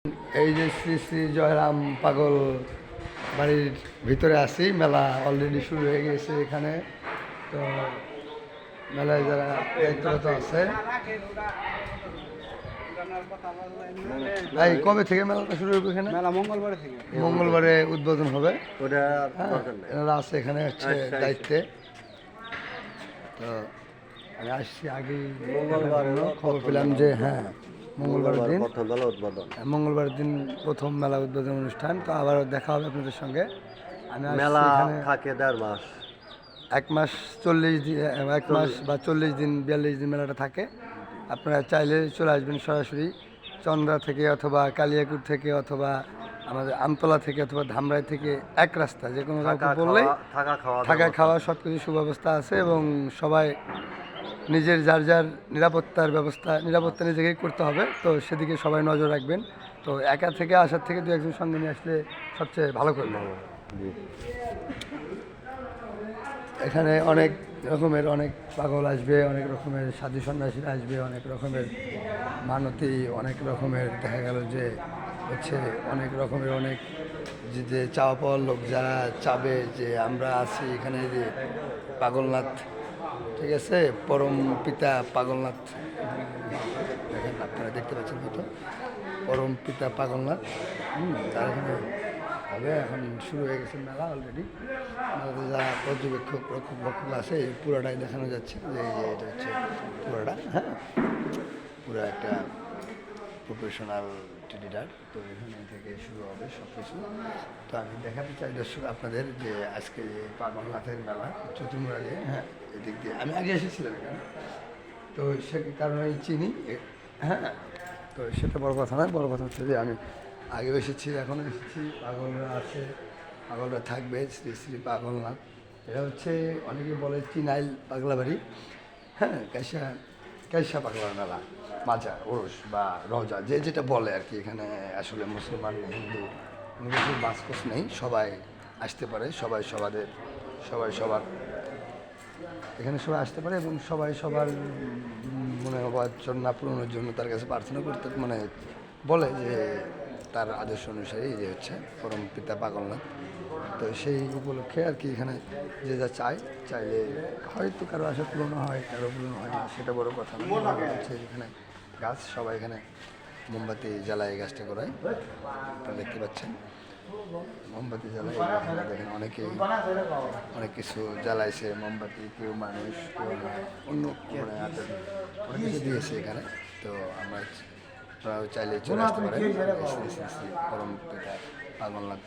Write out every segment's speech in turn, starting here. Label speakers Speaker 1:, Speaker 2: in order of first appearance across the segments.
Speaker 1: এই যে শ্রী শ্রী জয়রাম পাগল বাড়ির ভিতরে আছি। মেলা অলরেডি শুরু হয়ে গেছে এখানে। তো মেলায় যারা দায়িত্বরত আছে, ভাই কবে থেকে মেলাটা শুরু হবে এখানে?
Speaker 2: মেলা মঙ্গলবার থেকে।
Speaker 1: মঙ্গলবারে উদ্বোধন হবে।
Speaker 2: ওটা
Speaker 1: এনারা আছে এখানে হচ্ছে দায়িত্বে। তো আমি আসছি আগেই খবর পেলাম যে হ্যাঁ মঙ্গলবার দিন মঙ্গলবার দিন প্রথম মেলা উদ্বোধন অনুষ্ঠান। তো আবার দেখা হবে আপনাদের সঙ্গে। আমি
Speaker 2: মেলা
Speaker 1: এখানে
Speaker 2: থাকে 1.5 মাস,
Speaker 1: 1 মাস 40 দিন, 1 মাস বা 40 দিন 42 দিন মেলাটা থাকে। আপনারা চাইলে চলে আসবেন সরাসরি চন্দ্রা থেকে অথবা কালিয়াকুর থেকে অথবা আমাদের আমতলা থেকে অথবা ধামরাই থেকে এক রাস্তা, যে কোনো কাউকে বললেই থাকা খাওয়া সব কিছু সুব্যবস্থা আছে। এবং সবাই নিজের যার যার নিরাপত্তা নিজেকেই করতে হবে। তো সেদিকে সবাই নজর রাখবেন। তো একা থেকে আসার থেকে 2-1 সঙ্গে নিয়ে আসলে সবচেয়ে ভালো করবে। এখানে অনেক রকমের অনেক পাগল আসবে, অনেক রকমের সাধু সন্ন্যাসীরা আসবে, অনেক রকমের মানতি, অনেক রকমের দেখা গেল যে হচ্ছে অনেক রকমের অনেক যে চাওয়া পাওয়ার লোক যারা চাবে যে আমরা আছি এখানে, যে পাগলনাথ, ঠিক আছে, পরম পিতা পাগলনাথ, দেখেন আপনারা দেখতে পাচ্ছেন হয়তো পরম পিতা পাগলনাথ। তার এখানে হবে। এখন শুরু হয়ে গেছে মেলা অলরেডি। মেলাতে যারা পর্যবেক্ষক আছে এই পুরোটাই দেখানো যাচ্ছে যে এটা হচ্ছে পুরোটা, হ্যাঁ, পুরো একটা প্রফেশনাল ট্রেডার। তো এখানে থেকে শুরু হবে সব কিছু। তো আমি দেখাতে চাই দর্শক আপনাদের যে আজকে যে পাগলনাথের মেলা চতুর্মুড়ালে, হ্যাঁ, এদিক দিয়ে আমি আগে এসেছিলাম এখানে। তো সে কারণে চিনি, হ্যাঁ। তো সেটা বড় কথা নয়, বড় কথা হচ্ছে যে আমি আগেও এসেছি, এখনও এসেছি। পাগলরা আছে, পাগলরা থাকবে। শ্রী শ্রী পাগলনাথ, এটা হচ্ছে অনেকে বলে চিনাইল পাগলা বাড়ি, হ্যাঁ, কাইসা পাগলা মেলা, মাজা ওরস বা রওজা, যে যেটা বলে আর কি। এখানে আসলে মুসলমান হিন্দু কোনো কিছু বাসকোস নেই, সবাই আসতে পারে, সবাই সবার এখানে সবাই আসতে পারে এবং সবাই সবার মনে বাসনা পূরণের জন্য তার কাছে প্রার্থনা করতে মানে বলে যে তার আদর্শ অনুসারে যে হচ্ছে পরম পিতা পাগলনাথ। তো সেই উপলক্ষে আর কি এখানে যে যা চাইলে হয়তো কারো আশা পূরণ হয়, কারো পূরণ হয় না, সেটা বড় কথা না। হচ্ছে এখানে গাছ, সবাই এখানে মোমবাতি জ্বালায় গাছটা করায়, আপনারা দেখতে পাচ্ছেন মোমবাতি জ্বালায়। দেখেন অনেক কিছু জ্বালাইছে মোমবাতি, কেউ মানুষ, কেউ অন্য মানে অনেক কিছু দিয়েছে এখানে। তো আমরা চাইলে চলে আসতে পারেন পরম পিতা পাগলনাথ।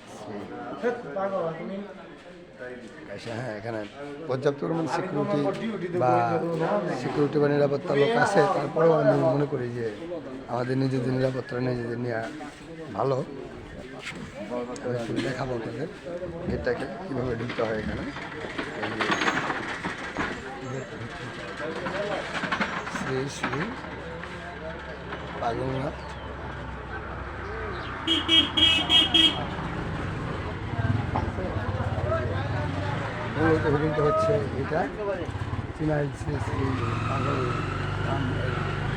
Speaker 1: হ্যাঁ, এখানে পর্যাপ্ত পরিমাণ সিকিউরিটি বা নিরাপত্তা লোক আছে। তারপরেও আমি মনে করি যে আমাদের নিজেদের নিরাপত্তা নিজেদের নেওয়া ভালো। আমি দেখাবো আপনাদের গেটটাকে কীভাবে ঢুকতে হয় এখানে। শ্রী শ্রী পাগলনাথ মূলত হেডিংটা হচ্ছে এটা চিনাইল শ্রী শ্রী পাগল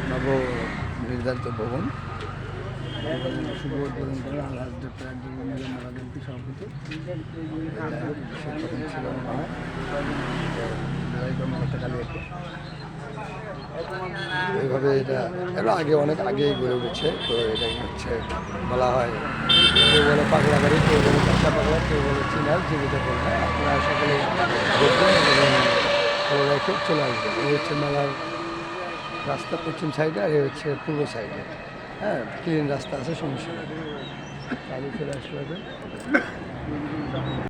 Speaker 1: নব নির্ধারিত ভবন। শুভ উদ্বোধন করেন আলহাজ ডক্টর আব্দুল মিজান মেলাদেন্তি সভাপতি। এইভাবে এটা এর আগে অনেক আগেই গড়ে উঠেছে। তো এটা হচ্ছে বলা হয়, কেউ বলে পাগলা বাড়ি, কেউ বলে কাঁচা পাগলা, কেউ বলে চিনার, জীবিত বলবে। আপনারা সকলে দেখবেন এবং ভালো রেখে চলে আসবেন। এই হচ্ছে মেলার রাস্তা পশ্চিম সাইডে, আর এই হচ্ছে পূর্ব সাইডে, হ্যাঁ, ক্লিন রাস্তা আছে, সমস্যা নেই, চালু চলে আসতে হবে।